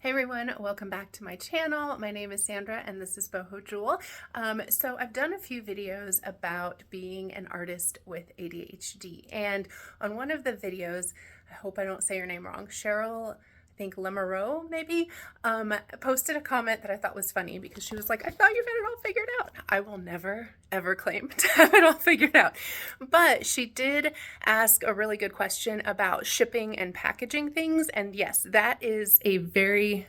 Hey everyone, welcome back to my channel. My name is Sandra and this is Boho Jewel. So I've done a few videos about being an artist with ADHD, and on one of the videos, I hope I don't say your name wrong, Cheryl, I think Lemereau maybe, posted a comment that I thought was funny because she was like, I thought you had it all figured out. I will never ever claim to have it all figured out. But she did ask a really good question about shipping and packaging things. And yes, that is a very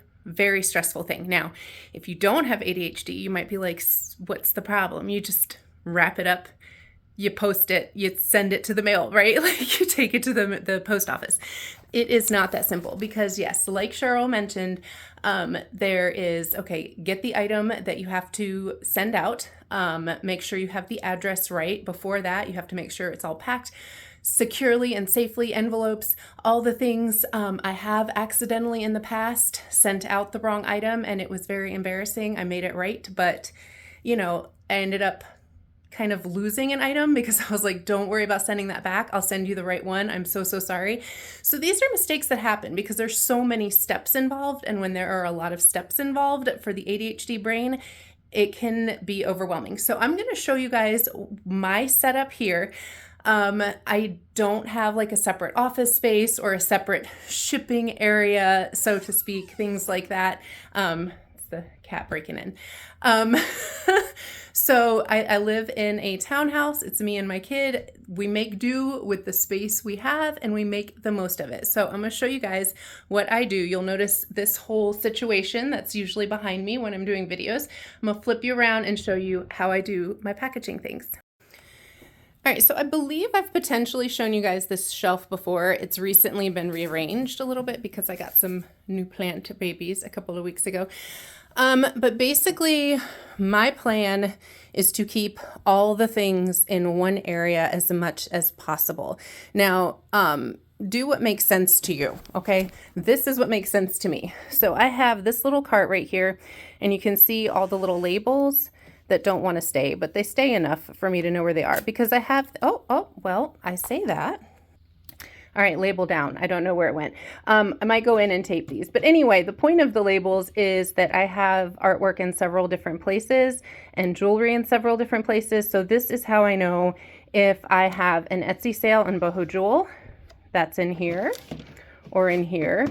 stressful thing. Now, if you don't have ADHD, you might be like, what's the problem? You just wrap it up, you post it, you send it to the mail, right? Like you take it to the post office. It is not that simple because yes, like Cheryl mentioned, there is, okay, get the item that you have to send out. Make sure you have the address right. Before that, you have to make sure it's all packed securely and safely, envelopes, all the things. I have accidentally in the past sent out the wrong item and it was very embarrassing. I made it right, but you know, I ended up kind of losing an item because I was like, don't worry about sending that back. I'll send you the right one. I'm so sorry. So these are mistakes that happen because there's so many steps involved. And when there are a lot of steps involved for the ADHD brain, it can be overwhelming. So I'm going to show you guys my setup here. I don't have like a separate office space or a separate shipping area, so to speak, things like that. It's the cat breaking in. So I live in a townhouse. It's me and my kid. We make do with the space we have and we make the most of it. So I'm going to show you guys what I do. You'll notice this whole situation that's usually behind me when I'm doing videos. I'm going to flip you around and show you how I do my packaging things. All right, so I believe I've potentially shown you guys this shelf before. It's recently been rearranged a little bit because I got some new plant babies a couple of weeks ago. But basically my plan is to keep all the things in one area as much as possible. Now, do what makes sense to you, okay? This is what makes sense to me. So I have this little cart right here, and you can see all the little labels that don't want to stay, but they stay enough for me to know where they are because I have, well, I say that. All right, label down. I don't know where it went. I might go in and tape these. But anyway, the point of the labels is that I have artwork in several different places and jewelry in several different places. So this is how I know if I have an Etsy sale on Boho Jewel, that's in here, or in here,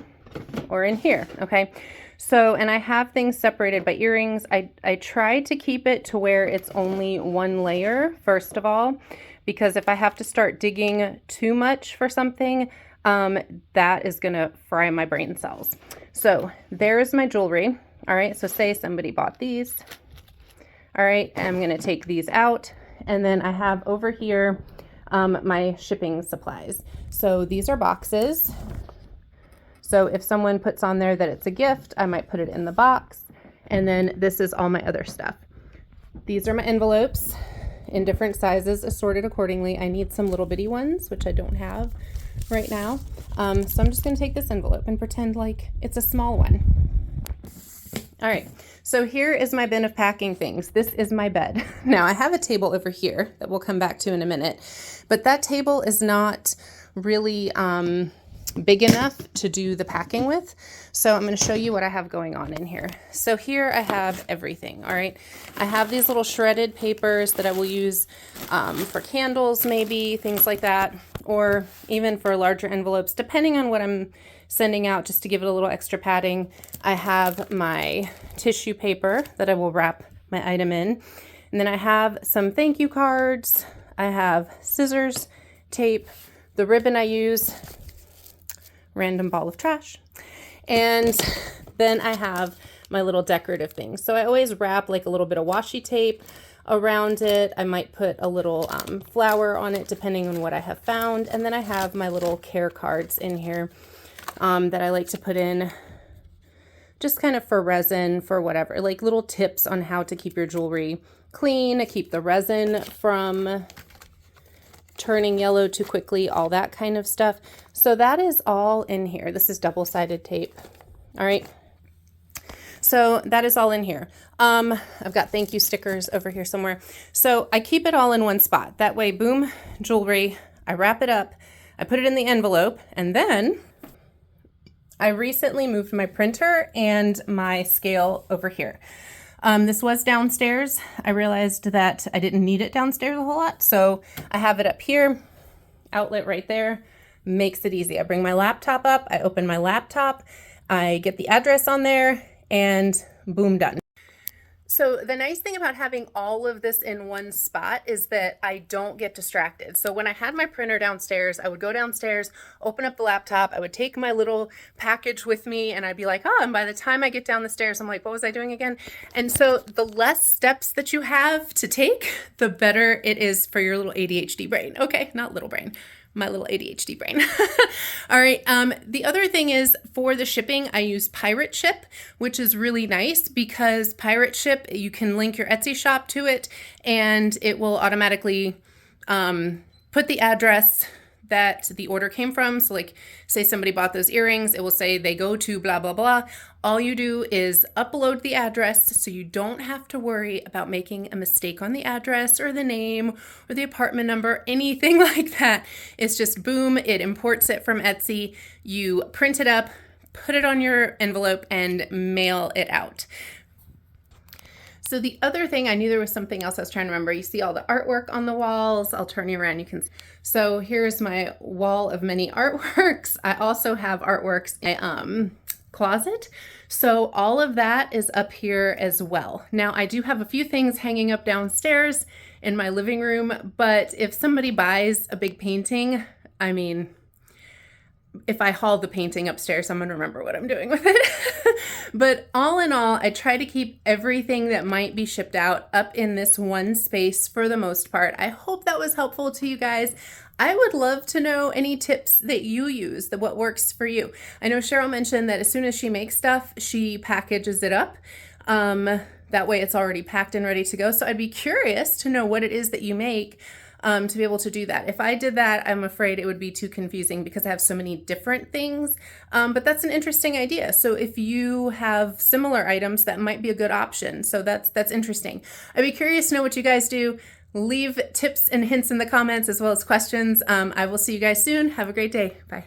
or in here, okay? So, and I have things separated by earrings. I try to keep it to where it's only one layer, first of all, because if I have to start digging too much for something, that is gonna fry my brain cells. So there's my jewelry. All right, so say somebody bought these. All right, I'm gonna take these out. And then I have over here my shipping supplies. So these are boxes. So if someone puts on there that it's a gift, I might put it in the box. And then this is all my other stuff. These are my envelopes in different sizes, assorted accordingly. I need some little bitty ones, which I don't have right now. So I'm just gonna take this envelope and pretend like it's a small one. All right, so here is my bin of packing things. This is my bed. Now I have a table over here that we'll come back to in a minute, but that table is not really, big enough to do the packing with. So I'm going to show you what I have going on in here. So here I have everything. All right. I have these little shredded papers that I will use for candles, maybe things like that, or even for larger envelopes, depending on what I'm sending out, just to give it a little extra padding. I have my tissue paper that I will wrap my item in. And then I have some thank you cards. I have scissors, tape, the ribbon I use, random ball of trash. And then I have my little decorative things. So I always wrap like a little bit of washi tape around it. I might put a little flower on it depending on what I have found. And then I have my little care cards in here that I like to put in just kind of for resin, for whatever, like little tips on how to keep your jewelry clean, keep the resin from turning yellow too quickly, all that kind of stuff. So that is all in here. This is double-sided tape. All right. So that is all in here. I've got thank you stickers over here somewhere. So I keep it all in one spot. That way, boom, jewelry, I wrap it up, I put it in the envelope, and then I recently moved my printer and my scale over here. This was downstairs. I realized that I didn't need it downstairs a whole lot, so I have it up here, outlet right there, makes it easy. I bring my laptop up, I open my laptop, I get the address on there, and boom, done. So the nice thing about having all of this in one spot is that I don't get distracted. So when I had my printer downstairs, I would go downstairs, open up the laptop, I would take my little package with me, and I'd be like, oh, and by the time I get down the stairs, I'm like, what was I doing again? And so the less steps that you have to take, the better it is for your little ADHD brain. Okay, not little brain. My little ADHD brain. All right. The other thing is for the shipping, I use Pirate Ship, which is really nice because Pirate Ship, you can link your Etsy shop to it and it will automatically put the address that the order came from. So like say somebody bought those earrings, it will say they go to blah, blah, blah. All you do is upload the address so you don't have to worry about making a mistake on the address or the name or the apartment number, anything like that. It's just boom, it imports it from Etsy. You print it up, put it on your envelope and mail it out. So the other thing, I knew there was something else I was trying to remember. You see all the artwork on the walls. I'll turn you around. You can. So here's my wall of many artworks. I also have artworks in my closet. So all of that is up here as well. Now I do have a few things hanging up downstairs in my living room, but if somebody buys a big painting, I mean, if I haul the painting upstairs, I'm going to remember what I'm doing with it. But all in all, I try to keep everything that might be shipped out up in this one space for the most part. I hope that was helpful to you guys. I would love to know any tips that you use, that what works for you. I know Cheryl mentioned that as soon as she makes stuff, she packages it up. That way it's already packed and ready to go. So I'd be curious to know what it is that you make to be able to do that. If I did that, I'm afraid it would be too confusing because I have so many different things, but that's an interesting idea. So if you have similar items, that might be a good option. So that's interesting. I'd be curious to know what you guys do. Leave tips and hints in the comments as well as questions. I will see you guys soon. Have a great day. Bye.